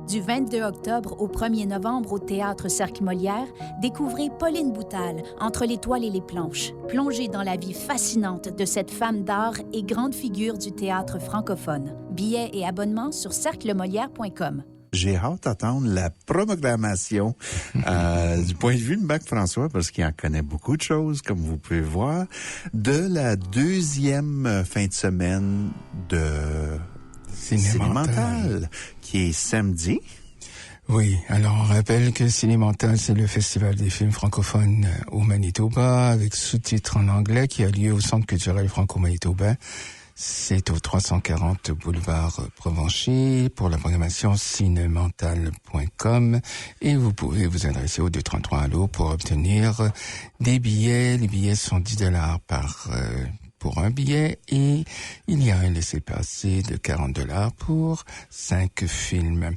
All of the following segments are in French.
Du 22 octobre au 1er novembre au Théâtre Cercle Molière, découvrez Pauline Boutal, Entre l'étoile et les planches. Plongez dans la vie fascinante de cette femme d'art et grande figure du théâtre francophone. Billets et abonnements sur cerclemolière.com. J'ai hâte d'attendre la programmation du point de vue de Marc-François, parce qu'il en connaît beaucoup de choses, comme vous pouvez voir, de la deuxième fin de semaine de Cinémental, qui est samedi. Oui, alors on rappelle que Cinémental, c'est le festival des films francophones au Manitoba, avec sous-titres en anglais, qui a lieu au Centre culturel franco-manitobain. C'est au 340 boulevard Provencher pour la programmation cinemental.com et vous pouvez vous adresser au 233 Allo pour obtenir des billets. Les billets sont $10 pour un billet et il y a un laissez-passer de $40 pour 5 films.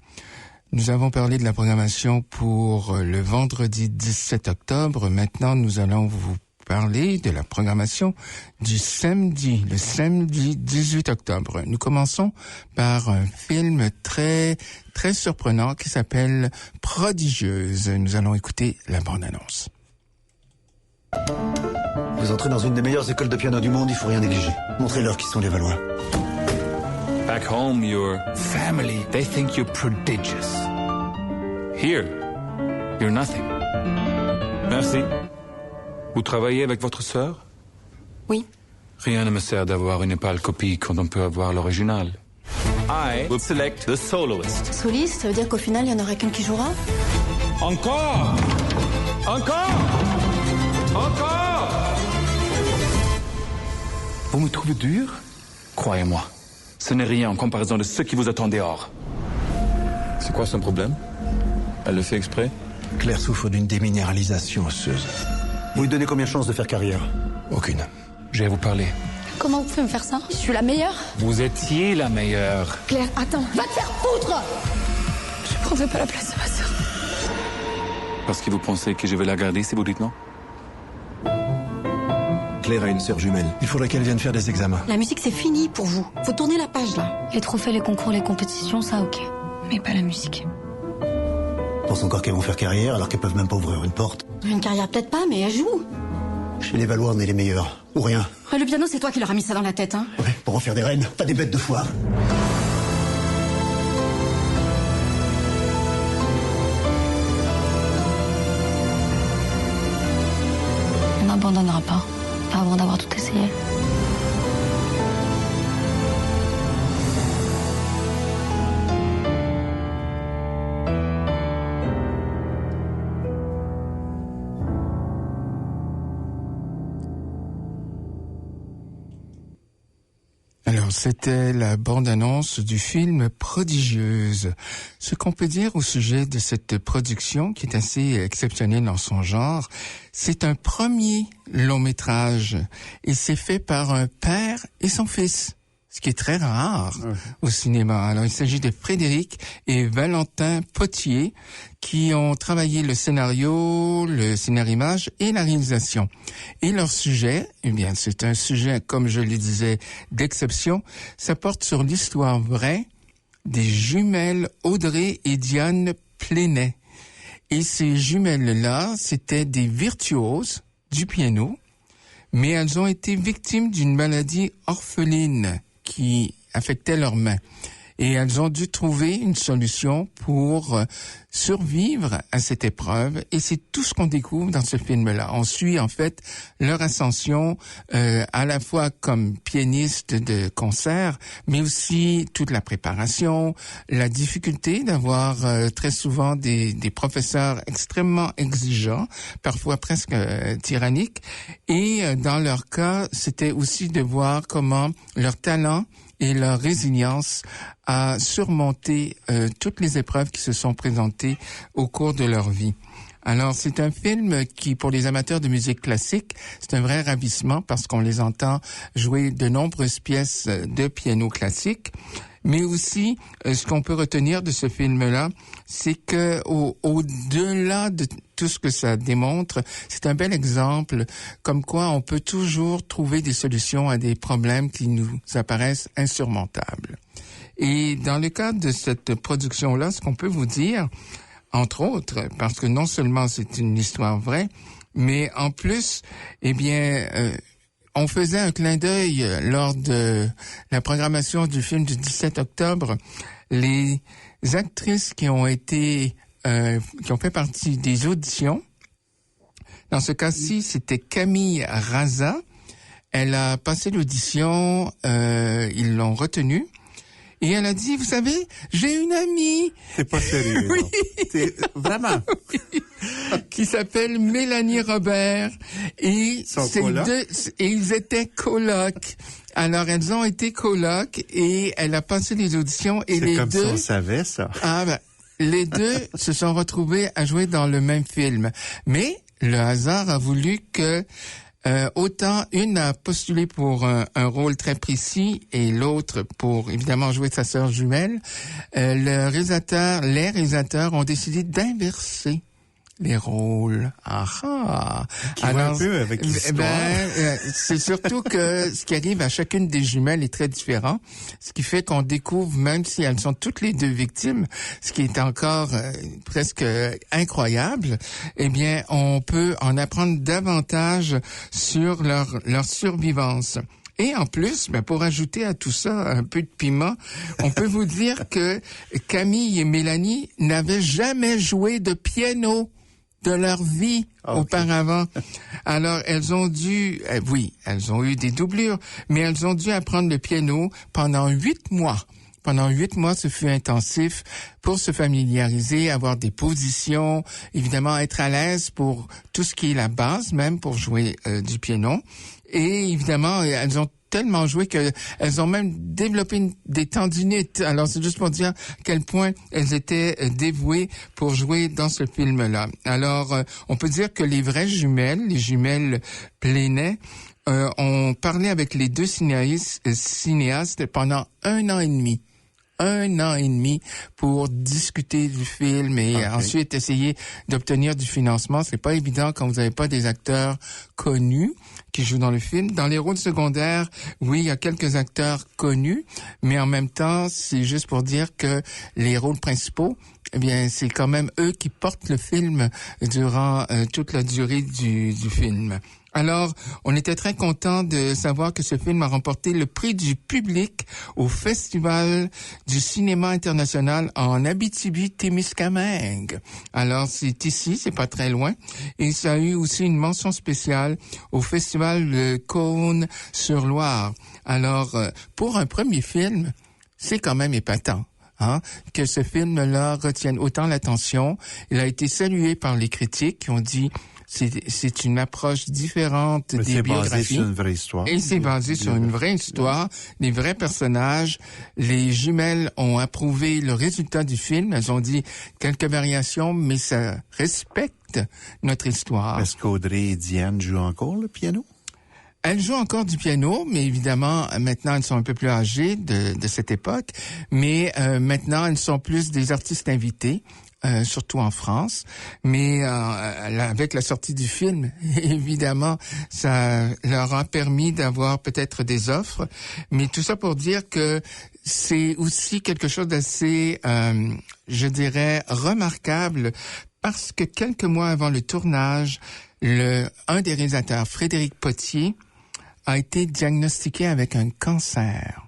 Nous avons parlé de la programmation pour le vendredi 17 octobre. Maintenant, nous allons vous parler de la programmation du samedi, le samedi 18 octobre. Nous commençons par un film très surprenant qui s'appelle Prodigieuse. Nous allons écouter la bande-annonce. Vous entrez dans une des meilleures écoles de piano du monde, il faut rien négliger. Montrez-leur qui sont les Valois. Back home, your family, they think you're prodigious. Here, you're nothing. Merci. Vous travaillez avec votre sœur? Oui. Rien ne me sert d'avoir une pâle copie quand on peut avoir l'original. I will select the soloist. Soliste, ça veut dire qu'au final, il n'y en aura qu'une qui jouera? Encore! Encore! Encore! Vous me trouvez dur? Croyez-moi, ce n'est rien en comparaison de ce qui vous attend dehors. C'est quoi son problème? Elle le fait exprès? Claire souffre d'une déminéralisation osseuse. Vous lui donnez combien de chances de faire carrière? Aucune. Je vais vous parler. Comment vous pouvez me faire ça? Je suis la meilleure. Vous étiez la meilleure. Claire, attends. Va te faire foutre! Je prendrai pas la place de ma sœur. Parce que vous pensez que je vais la garder si vous dites non? Claire a une sœur jumelle. Il faudrait qu'elle vienne faire des examens. La musique, c'est fini pour vous. Faut tourner la page, là. Les trophées, les concours, les compétitions, ça, ok. Mais pas la musique. Pensent encore qu'elles vont faire carrière alors qu'elles peuvent même pas ouvrir une porte. Une carrière, peut-être pas, mais elle joue. Chez les Valois, on est les meilleurs. Ou rien. Le piano, c'est toi qui leur as mis ça dans la tête, hein? Ouais, pour en faire des reines, pas des bêtes de foire. On n'abandonnera pas avant d'avoir tout essayé. Alors, c'était la bande-annonce du film Prodigieuse. Ce qu'on peut dire au sujet de cette production, qui est assez exceptionnelle dans son genre, c'est un premier long-métrage et c'est fait par un père et son fils, ce qui est très rare au cinéma. Alors, il s'agit de Frédéric et Valentin Potier qui ont travaillé le scénario, le scénarimage et la réalisation. Et leur sujet, eh bien, c'est un sujet, comme je le disais, d'exception. Ça porte sur l'histoire vraie des jumelles Audrey et Diane Plénet. Et ces jumelles-là, c'était des virtuoses du piano, mais elles ont été victimes d'une maladie orpheline qui affectait leurs mains. Et elles ont dû trouver une solution pour survivre à cette épreuve. Et c'est tout ce qu'on découvre dans ce film-là. On suit en fait leur ascension à la fois comme pianiste de concert, mais aussi toute la préparation, la difficulté d'avoir très souvent des professeurs extrêmement exigeants, parfois presque tyranniques. Et dans leur cas, c'était aussi de voir comment leur talent et leur résilience à surmonter toutes les épreuves qui se sont présentées au cours de leur vie. Alors, c'est un film qui, pour les amateurs de musique classique, c'est un vrai ravissement parce qu'on les entend jouer de nombreuses pièces de piano classique. Mais aussi, ce qu'on peut retenir de ce film-là, c'est que au-delà de tout ce que ça démontre, c'est un bel exemple comme quoi on peut toujours trouver des solutions à des problèmes qui nous apparaissent insurmontables. Et dans le cadre de cette production-là, ce qu'on peut vous dire, entre autres, parce que non seulement c'est une histoire vraie, mais en plus, eh bien, on faisait un clin d'œil lors de la programmation du film du 17 octobre. Les actrices qui ont fait partie des auditions, dans ce cas-ci, c'était Camille Raza. Elle a passé l'audition, ils l'ont retenue. Et elle a dit, vous savez, j'ai une amie. C'est pas sérieux. Oui. C'est vraiment. Oui. Qui s'appelle Mélanie Robert. Et ils étaient colocs. Alors, elles ont été colocs et elle a passé les auditions et c'est comme si on savait ça. Ah, ben, les deux se sont retrouvés à jouer dans le même film. Mais le hasard a voulu que autant une a postulé pour un rôle très précis et l'autre pour évidemment jouer sa sœur jumelle. Les réalisateurs ont décidé d'inverser les rôles. Qui va un peu avec l'histoire. C'est surtout que ce qui arrive à chacune des jumelles est très différent, ce qui fait qu'on découvre, même si elles sont toutes les deux victimes, ce qui est encore presque incroyable, eh bien, on peut en apprendre davantage sur leur survivance. Et en plus, pour ajouter à tout ça un peu de piment, on peut vous dire que Camille et Mélanie n'avaient jamais joué de piano de leur vie auparavant. Alors, elles ont dû, elles ont eu des doublures, mais elles ont dû apprendre le piano pendant 8 mois. Pendant 8 mois, ce fut intensif pour se familiariser, avoir des positions, évidemment être à l'aise pour tout ce qui est la base, même pour jouer du piano. Et évidemment, elles ont tellement joué qu'elles ont même développé des tendinites. Alors, c'est juste pour dire à quel point elles étaient dévouées pour jouer dans ce film-là. Alors, on peut dire que les vraies jumelles, les jumelles Plenay, ont parlé avec les deux cinéastes pendant 1 an et demi. 1 an et demi pour discuter du film et ensuite essayer d'obtenir du financement. C'est pas évident quand vous n'avez pas des acteurs connus qui jouent dans le film. Dans les rôles secondaires, oui, il y a quelques acteurs connus, mais en même temps, c'est juste pour dire que les rôles principaux, eh bien, c'est quand même eux qui portent le film durant toute la durée du film. Alors, on était très contents de savoir que ce film a remporté le prix du public au Festival du cinéma international en Abitibi-Témiscamingue. Alors, c'est ici, c'est pas très loin. Et ça a eu aussi une mention spéciale au Festival de Cône-sur-Loire. Alors, pour un premier film, c'est quand même épatant. Que ce film-là retienne autant l'attention. Il a été salué par les critiques qui ont dit c'est une approche différente des biographies. C'est basé sur une vraie histoire. Et c'est basé sur une vraie histoire, des vrais personnages. Les jumelles ont approuvé le résultat du film. Elles ont dit quelques variations, mais ça respecte notre histoire. Est-ce qu'Audrey et Diane jouent encore le piano? Elles jouent encore du piano, mais évidemment, maintenant, elles sont un peu plus âgées de cette époque. Mais maintenant, elles sont plus des artistes invités. Surtout en France, mais avec la sortie du film, évidemment, ça leur a permis d'avoir peut-être des offres, mais tout ça pour dire que c'est aussi quelque chose d'assez, je dirais, remarquable, parce que quelques mois avant le tournage, un des réalisateurs, Frédéric Potier, a été diagnostiqué avec un cancer.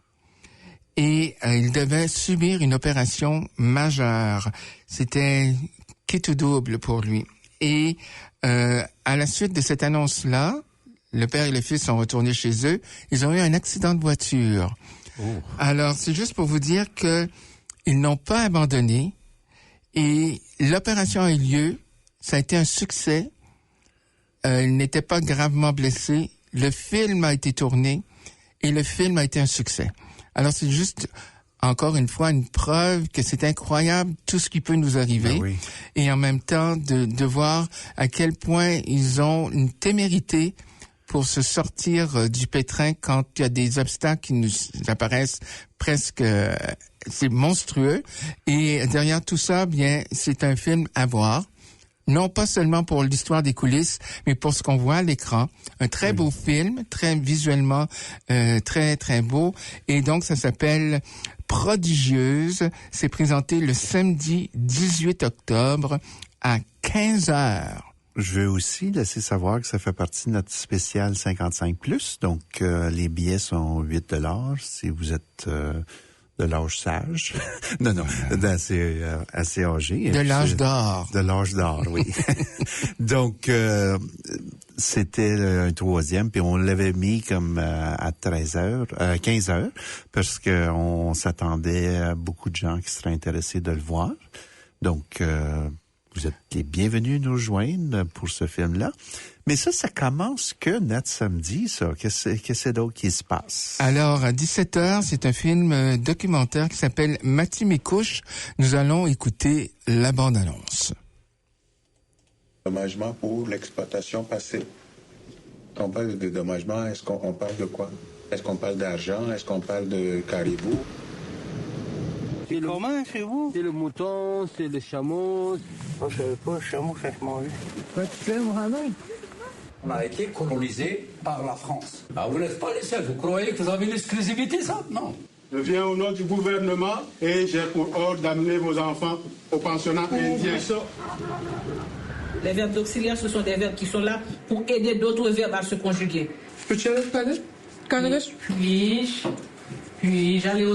Et il devait subir une opération majeure. C'était quitte ou double pour lui. Et à la suite de cette annonce-là, le père et le fils sont retournés chez eux. Ils ont eu un accident de voiture. Alors, c'est juste pour vous dire que ils n'ont pas abandonné. Et l'opération a eu lieu. Ça a été un succès. Il n'était pas gravement blessé. Le film a été tourné. Et le film a été un succès. Alors, c'est juste, encore une fois, une preuve que c'est incroyable tout ce qui peut nous arriver. Oui. Et en même temps, de voir à quel point ils ont une témérité pour se sortir du pétrin quand il y a des obstacles qui nous apparaissent presque, c'est monstrueux. Et derrière tout ça, bien, c'est un film à voir. Non pas seulement pour l'histoire des coulisses, mais pour ce qu'on voit à l'écran. Un très beau film, très visuellement, très, très beau. Et donc, ça s'appelle Prodigieuse. C'est présenté le samedi 18 octobre à 15h. Je veux aussi laisser savoir que ça fait partie de notre spécial 55+. Donc, les billets sont $8 si vous êtes de l'âge sage. non, d'assez assez âgé. De l'âge d'or. De l'âge d'or, oui. Donc, c'était un 3e, puis on l'avait mis comme à 15h, parce qu'on s'attendait à beaucoup de gens qui seraient intéressés de le voir. Donc, vous êtes les bienvenus nous rejoindre pour ce film-là. Mais ça commence que notre samedi, ça. Qu'est-ce que c'est d'autre qui se passe? Alors, à 17h, c'est un film documentaire qui s'appelle Matimekouche. Nous allons écouter la bande-annonce. Dédommagement pour l'exploitation passée. Quand on parle de dédommagement, est-ce qu'on parle de quoi? Est-ce qu'on parle d'argent? Est-ce qu'on parle de caribou? C'est comment chez vous? C'est le mouton, c'est le chameau. Je savais pas, le chameau, ça se mange. Quoi, tu fais, Mohamed? On a été colonisé par la France. Ah, vous n'êtes pas les seuls. Vous croyez que vous avez l'exclusivité, ça? Non. Je viens au nom du gouvernement et j'ai pour ordre d'amener vos enfants au pensionnat indien. Les verbes auxiliaires, ce sont des verbes qui sont là pour aider d'autres verbes à se conjuguer. Peux-tu aller aux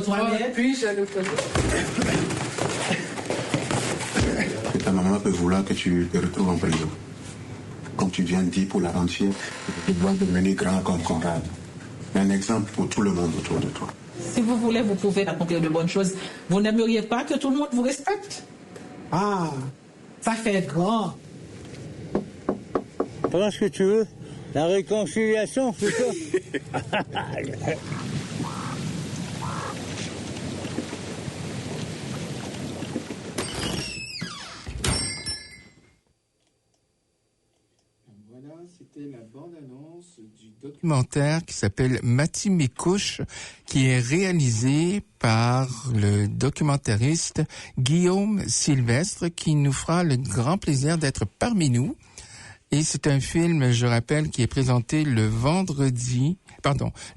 toilettes? Puis j'allais aux toilettes. Ta maman peut vouloir que tu te retrouves en prison. Comme tu viens de dire pour la rendre fière, tu dois devenir grand comme Conrad. Un exemple pour tout le monde autour de toi. Si vous voulez, vous pouvez accomplir de bonnes choses. Vous n'aimeriez pas que tout le monde vous respecte? Ah, ça fait grand. Comment est-ce que tu veux? La réconciliation, c'est ça? C'était la bande-annonce du documentaire qui s'appelle Matimekouche, qui est réalisé par le documentariste Guillaume Sylvestre, qui nous fera le grand plaisir d'être parmi nous. Et c'est un film, je rappelle, qui est présenté le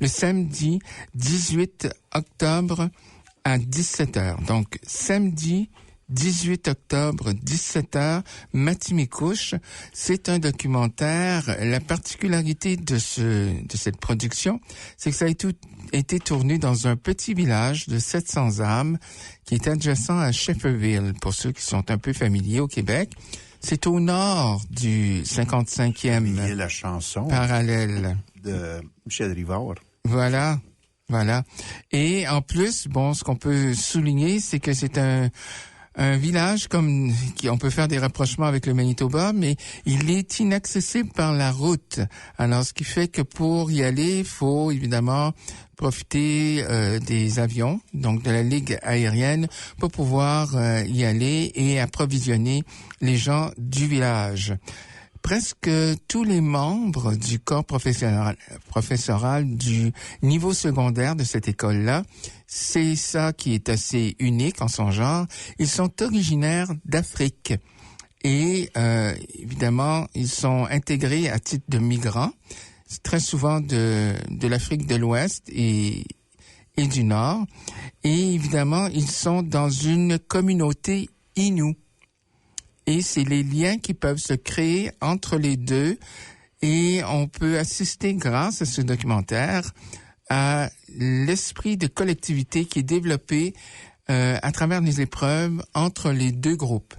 samedi 18 octobre à 17h. Donc, samedi 18 octobre, 17h, Matimekouche. C'est un documentaire. La particularité de cette production, c'est que ça a été tourné dans un petit village de 700 âmes qui est adjacent à Shefferville, pour ceux qui sont un peu familiers au Québec. C'est au nord du 55e Il y a la chanson parallèle de Michel Rivard. Voilà. Et en plus, ce qu'on peut souligner, c'est que c'est un village on peut faire des rapprochements avec le Manitoba, mais il est inaccessible par la route. Alors, ce qui fait que pour y aller, il faut évidemment profiter des avions, donc de la Ligue aérienne, pour pouvoir y aller et approvisionner les gens du village. Presque tous les membres du corps professoral du niveau secondaire de cette école-là, c'est ça qui est assez unique en son genre, ils sont originaires d'Afrique. Et évidemment, ils sont intégrés à titre de migrants, très souvent de l'Afrique de l'Ouest et du Nord. Et évidemment, ils sont dans une communauté Innu. Et c'est les liens qui peuvent se créer entre les deux. Et on peut assister, grâce à ce documentaire, à l'esprit de collectivité qui est développé à travers les épreuves entre les deux groupes.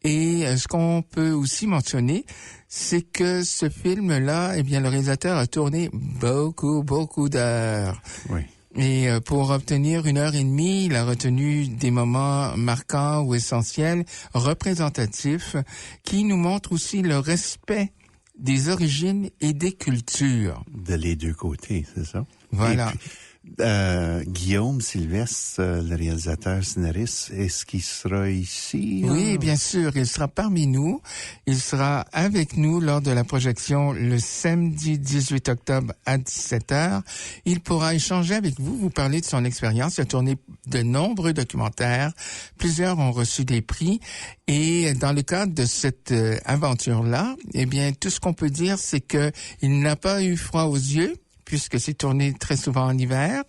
Et ce qu'on peut aussi mentionner, c'est que ce film-là, le réalisateur a tourné beaucoup d'heures. Oui. Et pour obtenir 1h30, il a retenu des moments marquants ou essentiels, représentatifs, qui nous montrent aussi le respect des origines et des cultures. De les deux côtés, c'est ça? Voilà. Et puis, Guillaume Sylvestre, le réalisateur scénariste, est-ce qu'il sera ici? Oui, bien sûr, il sera parmi nous. Il sera avec nous lors de la projection le samedi 18 octobre à 17h. Il pourra échanger avec vous, vous parler de son expérience. Il a tourné de nombreux documentaires. Plusieurs ont reçu des prix. Et dans le cadre de cette aventure-là, eh bien, tout ce qu'on peut dire, c'est que il n'a pas eu froid aux yeux, puisque c'est tourné très souvent en hiver.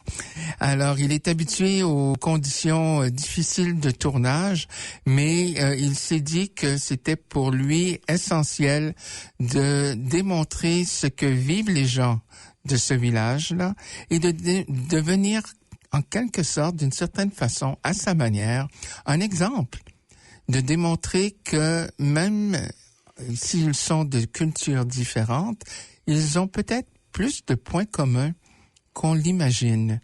Alors, il est habitué aux conditions difficiles de tournage, mais il s'est dit que c'était pour lui essentiel de démontrer ce que vivent les gens de ce village-là et de devenir, en quelque sorte, d'une certaine façon, à sa manière, un exemple, de démontrer que même s'ils sont de cultures différentes, ils ont peut-être plus de points communs qu'on l'imagine,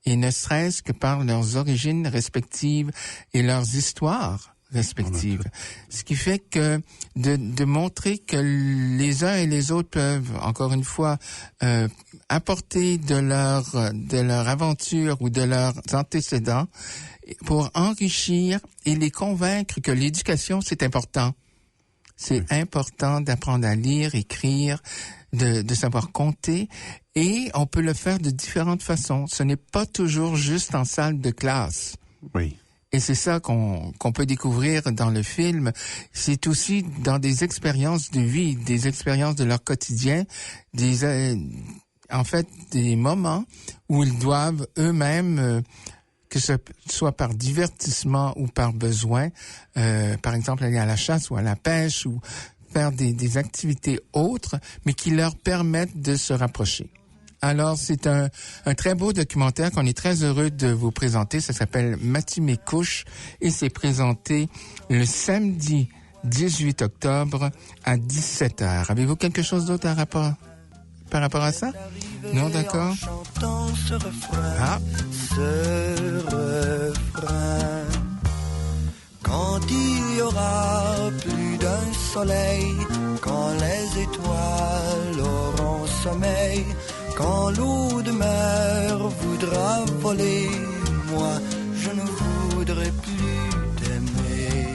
et ne serait-ce que par leurs origines respectives et leurs histoires respectives. Ce qui fait que de montrer que les uns et les autres peuvent, encore une fois, apporter de leur aventure ou de leurs antécédents pour enrichir et les convaincre que l'éducation, c'est important. C'est important d'apprendre à lire, écrire, de savoir compter, et on peut le faire de différentes façons. Ce n'est pas toujours juste en salle de classe. Oui. Et c'est ça qu'on peut découvrir dans le film. C'est aussi dans des expériences de vie, des expériences de leur quotidien, en fait, des moments où ils doivent eux-mêmes, que ce soit par divertissement ou par besoin, par exemple aller à la chasse ou à la pêche ou faire des activités autres, mais qui leur permettent de se rapprocher. Alors, c'est un très beau documentaire qu'on est très heureux de vous présenter. Ça s'appelle Matimé Couche et c'est présenté le samedi 18 octobre à 17h. Avez-vous quelque chose d'autre par rapport à ça? Non, d'accord? Ah. Ce refrain. Quand il y aura plus d'un soleil, quand les étoiles auront sommeil, quand l'eau de mer voudra voler, moi je ne voudrais plus t'aimer.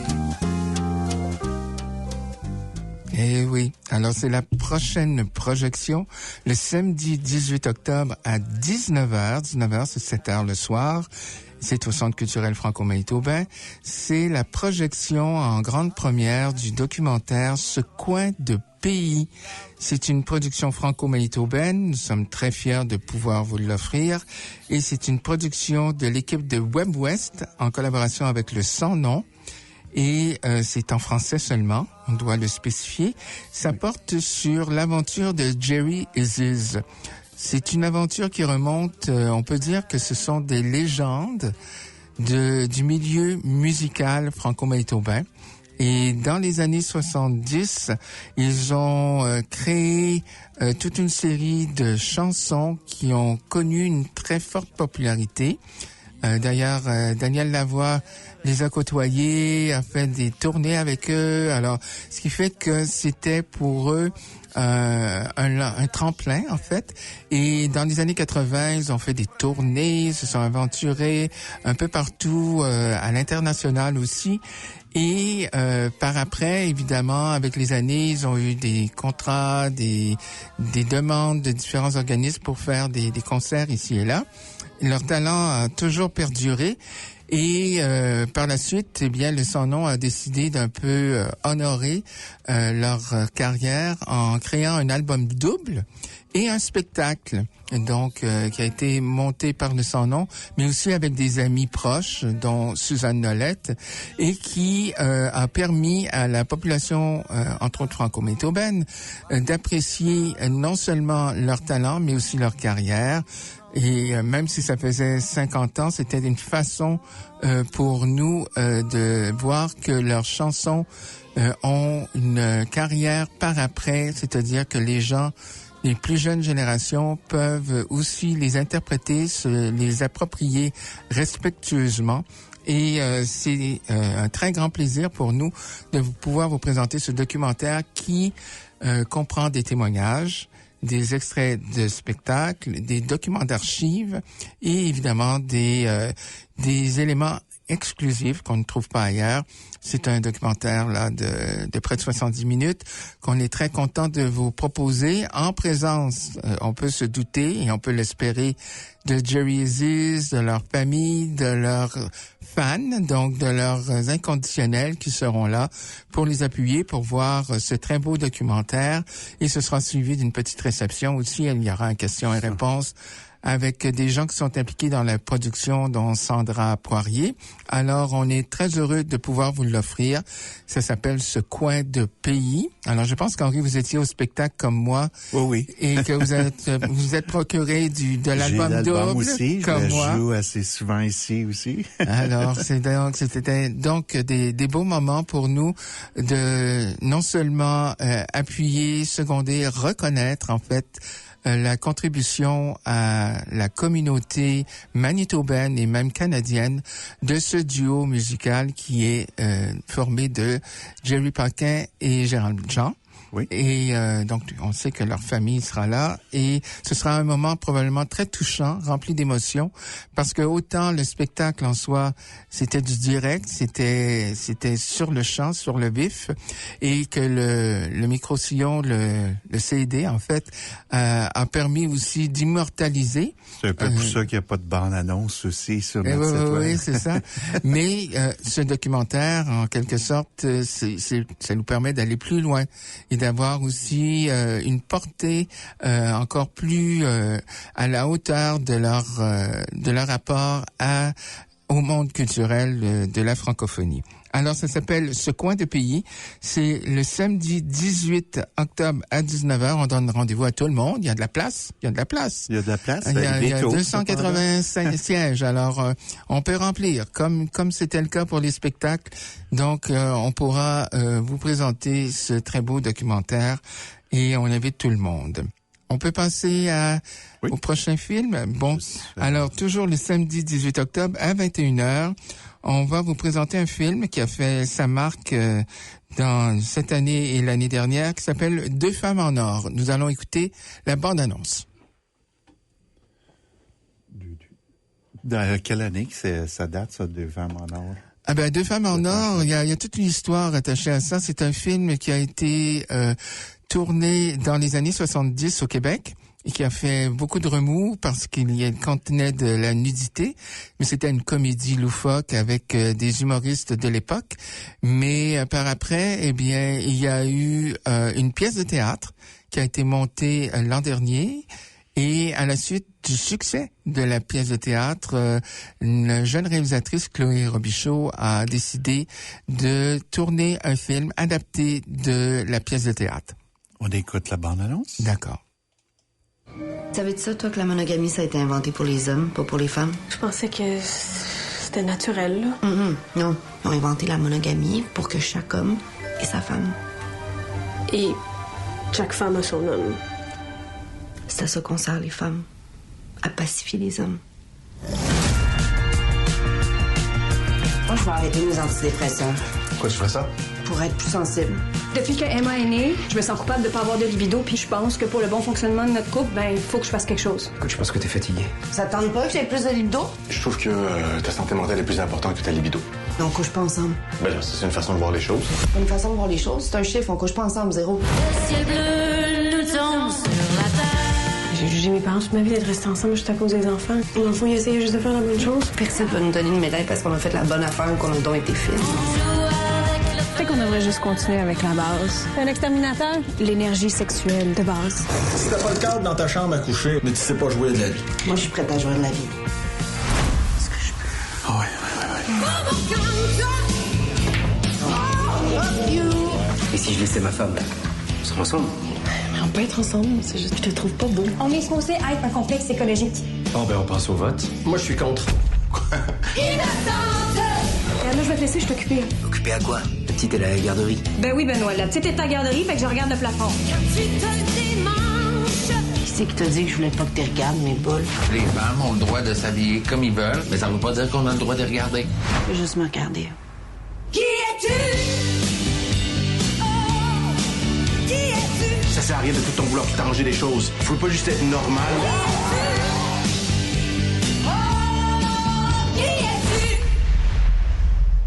Eh oui, alors c'est la prochaine projection, le samedi 18 octobre à 19h. 19h, c'est 7h le soir. C'est au Centre culturel franco-manitobain. C'est la projection en grande première du documentaire Ce coin de pays. C'est une production franco-manitobaine. Nous sommes très fiers de pouvoir vous l'offrir. Et c'est une production de l'équipe de Web West en collaboration avec le Sans Nom. Et c'est en français seulement, on doit le spécifier. Ça porte sur l'aventure de Jerry Isis. C'est une aventure qui remonte, on peut dire que ce sont des légendes du milieu musical franco-manitobain. Et dans les années 70, ils ont créé toute une série de chansons qui ont connu une très forte popularité. D'ailleurs, Daniel Lavoie les a côtoyés, a fait des tournées avec eux. Alors, ce qui fait que c'était pour eux un tremplin, en fait. Et dans les années 80, ils ont fait des tournées, se sont aventurés un peu partout, à l'international aussi. Et par après, évidemment, avec les années, ils ont eu des contrats, des demandes de différents organismes pour faire des concerts ici et là. Leur talent a toujours perduré. Et par la suite, eh bien, le Sans Nom a décidé d'un peu honorer leur carrière en créant un album double et un spectacle, donc qui a été monté par le Sans Nom, mais aussi avec des amis proches, dont Suzanne Nolette, et qui a permis à la population, entre autres franco-manitobaine, d'apprécier non seulement leur talent, mais aussi leur carrière. Et même si ça faisait 50 ans, c'était une façon pour nous de voir que leurs chansons ont une carrière par après, c'est-à-dire que les gens, les plus jeunes générations peuvent aussi les interpréter, les approprier respectueusement. Et c'est un très grand plaisir pour nous de pouvoir vous présenter ce documentaire qui comprend des témoignages, des extraits de spectacles, des documents d'archives et évidemment des éléments exclusifs qu'on ne trouve pas ailleurs. C'est un documentaire là de près de 70 minutes qu'on est très content de vous proposer en présence. On peut se douter et on peut l'espérer de Jerry Aziz, de leur famille, de leurs fans, donc de leurs inconditionnels qui seront là pour les appuyer, pour voir ce très beau documentaire. Et ce sera suivi d'une petite réception aussi. Il y aura un question et réponse avec des gens qui sont impliqués dans la production, dont Sandra Poirier. Alors, on est très heureux de pouvoir vous l'offrir. Ça s'appelle Ce coin de pays. Alors, je pense qu'Henri, vous étiez au spectacle comme moi. Oui. Et que vous êtes procuré de l'album double, aussi. comme moi. Je joue assez souvent ici aussi. Alors, c'était donc des beaux moments pour nous de non seulement appuyer, seconder, reconnaître, en fait, la contribution à la communauté manitobaine et même canadienne de ce duo musical qui est formé de Jerry Paquin et Gérald Jean. Oui. Et donc, on sait que leur famille sera là et ce sera un moment probablement très touchant, rempli d'émotions, parce que autant le spectacle en soi, c'était du direct, c'était sur le champ, sur le vif, et que le micro-sillon, le CD, en fait, a permis aussi d'immortaliser. C'est un peu pour ça qu'il n'y a pas de bande-annonce aussi sur notre site web. Oui, c'est ça. Mais ce documentaire, en quelque sorte, ça nous permet d'aller plus loin et d'avoir aussi une portée encore plus à la hauteur de leur rapport au monde culturel de la francophonie. Alors, ça s'appelle Ce coin de pays. C'est le samedi 18 octobre à 19h. On donne rendez-vous à tout le monde. Il y a de la place. Il y a 285 sièges. Alors, on peut remplir, comme c'était le cas pour les spectacles. Donc, on pourra vous présenter ce très beau documentaire et on invite tout le monde. On peut passer au prochain film. Bon, alors toujours le samedi 18 octobre à 21h, on va vous présenter un film qui a fait sa marque dans cette année et l'année dernière, qui s'appelle Deux femmes en or. Nous allons écouter la bande-annonce. Dans quelle année que ça date, ça, Deux femmes en or? Ah ben, Deux femmes en or, il y a toute une histoire attachée à ça. C'est un film qui a été tourné dans les années 70 au Québec et qui a fait beaucoup de remous parce qu'il contenait de la nudité, mais c'était une comédie loufoque avec des humoristes de l'époque. Mais par après, eh bien, il y a eu une pièce de théâtre qui a été montée l'an dernier. Et à la suite du succès de la pièce de théâtre, une jeune réalisatrice, Chloé Robichaud, a décidé de tourner un film adapté de la pièce de théâtre. On écoute la bande-annonce? D'accord. Savais-tu ça, toi, que la monogamie, ça a été inventé pour les hommes, pas pour les femmes? Je pensais que c'était naturel, là. Non, ils ont inventé la monogamie pour que chaque homme ait sa femme. Et chaque femme a son homme. C'est à ça qu'on sert les femmes, à pacifier les hommes. Moi, je vais arrêter mes antidépresseurs. Pourquoi tu ferais ça? Pour être plus sensible. Depuis que Emma est née, je me sens coupable de pas avoir de libido, puis je pense que pour le bon fonctionnement de notre couple, il faut que je fasse quelque chose. Écoute, je pense que t'es fatiguée. Ça te tente pas que j'ai plus de libido? Je trouve que ta santé mentale est plus importante que ta libido. On couche pas ensemble. Ben là, c'est une façon de voir les choses. Une façon de voir les choses, c'est un chiffre, on couche pas ensemble, 0. Le ciel bleu nous tombe sur la terre. J'ai jugé mes parents toute ma vie d'être restés ensemble juste à cause des enfants. Dans le fond, ils essayaient juste de faire la bonne chose. Personne va nous donner une médaille parce qu'on a fait la bonne affaire ou qu'on a donc été fines. Peut-être qu'on devrait juste continuer avec la base. Un exterminateur? L'énergie sexuelle de base. Si t'as pas le cadre dans ta chambre à coucher, mais tu sais pas jouer de la vie. Moi, je suis prête à jouer de la vie. Est-ce que je peux? Ah ouais. Et si je laissais ma femme? On serait ensemble? Mais on peut être ensemble, c'est juste que je te trouve pas beau. On est supposé être un complexe écologique. Oh, ben on passe au vote. Moi, je suis contre. Regarde, je vais te laisser, je suis occupée. Occupé à quoi? La petite, elle est à la garderie. Ben oui, Benoît, la petite est à la garderie, fait que je regarde le plafond. Qui c'est qui t'a dit que je voulais pas que tu regardes mes boules? Les femmes ont le droit de s'habiller comme ils veulent, mais ça veut pas dire qu'on a le droit de regarder. Je veux juste me regarder. Qui es-tu? Ça sert arrête de tout le temps vouloir tout arranger les choses. Faut pas juste être normal.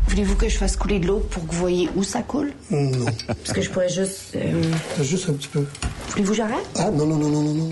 Voulez-vous que je fasse couler de l'eau pour que vous voyez où ça coule? Non. Parce que je pourrais juste... Juste un petit peu. Voulez-vous que j'arrête? Ah, non.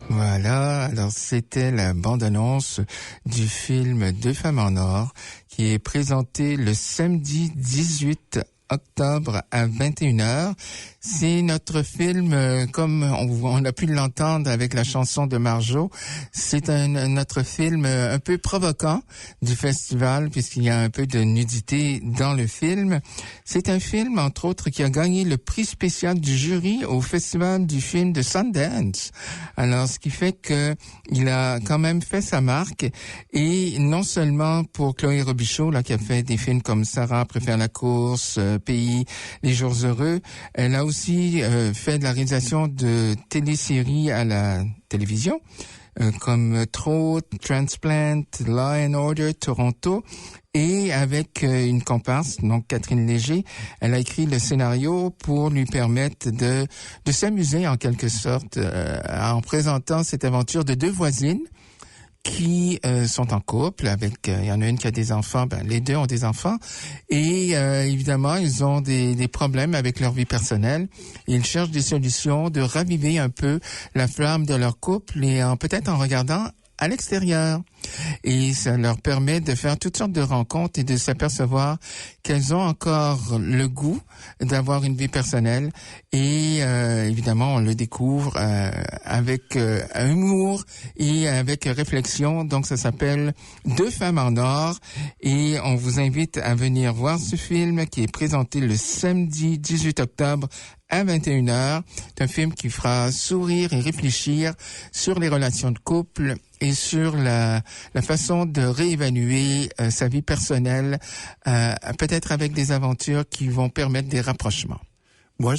Voilà, alors c'était la bande-annonce du film Deux femmes en or qui est présenté le samedi 18 octobre à 21h. C'est notre film, comme on a pu l'entendre avec la chanson de Marjo, c'est notre film un peu provoquant du festival puisqu'il y a un peu de nudité dans le film. C'est un film, entre autres, qui a gagné le prix spécial du jury au festival du film de Sundance. Alors, ce qui fait que il a quand même fait sa marque et non seulement pour Chloé Robichaud, là, qui a fait des films comme Sarah préfère la course, Pays, Les jours heureux, elle a aussi fait de la réalisation de téléséries à la télévision, comme Troll, Transplant, Law and Order, Toronto, et avec une comparse, donc Catherine Léger, elle a écrit le scénario pour lui permettre de s'amuser en quelque sorte en présentant cette aventure de deux voisines qui sont en couple avec, il y en a une qui a des enfants, les deux ont des enfants, et évidemment, ils ont des problèmes avec leur vie personnelle. Ils cherchent des solutions de raviver un peu la flamme de leur couple et peut-être en regardant à l'extérieur. Et ça leur permet de faire toutes sortes de rencontres et de s'apercevoir qu'elles ont encore le goût d'avoir une vie personnelle. Et évidemment, on le découvre avec humour et avec réflexion. Donc, ça s'appelle Deux femmes en or. Et on vous invite à venir voir ce film qui est présenté le samedi 18 octobre à 21h. C'est un film qui fera sourire et réfléchir sur les relations de couple et sur la façon de réévaluer sa vie personnelle, peut-être avec des aventures qui vont permettre des rapprochements. Moi,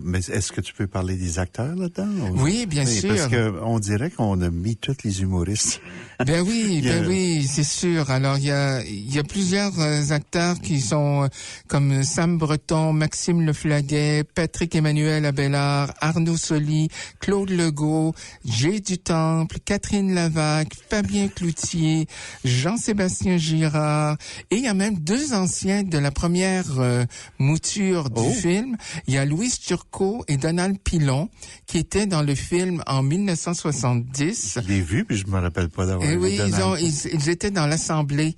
mais est-ce que tu peux parler des acteurs là-dedans? Oui, bien sûr. Parce que on dirait qu'on a mis tous les humoristes. Ben oui, c'est sûr. Alors, il y a plusieurs acteurs qui sont comme Sam Breton, Maxime Leflaguet, Patrick Emmanuel Abélard, Arnaud Soli, Claude Legault, Jay Dutemple, Catherine Lavac, Fabien Cloutier, Jean-Sébastien Girard, et il y a même deux anciens de la première mouture du film. Il y a Louise Turcot et Donald Pilon qui étaient dans le film en 1970. Je l'ai vu, puis je me rappelle pas d'avoir vu oui, Donald. ils étaient dans l'Assemblée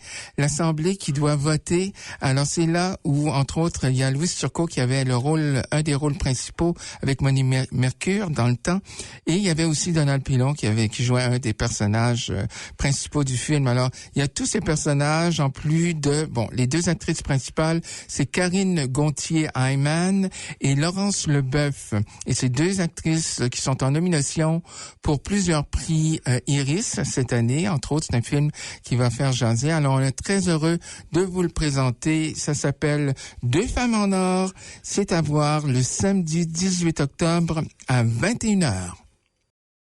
qui doit voter. Alors c'est là où, entre autres, il y a Louise Turcot qui avait un des rôles principaux avec Monique Mercure dans le temps. Et il y avait aussi Donald Pilon qui jouait un des personnages principaux du film. Alors, il y a tous ces personnages en plus de, les deux actrices principales, c'est Karine Gontier-Hyman et Laurence Leboeuf. Et ces deux actrices qui sont en nomination pour plusieurs prix Iris cette année. Entre autres, c'est un film qui va faire jaser. Alors, on est très heureux de vous le présenter. Ça s'appelle Deux femmes en or. C'est à voir le samedi 18 octobre à 21h.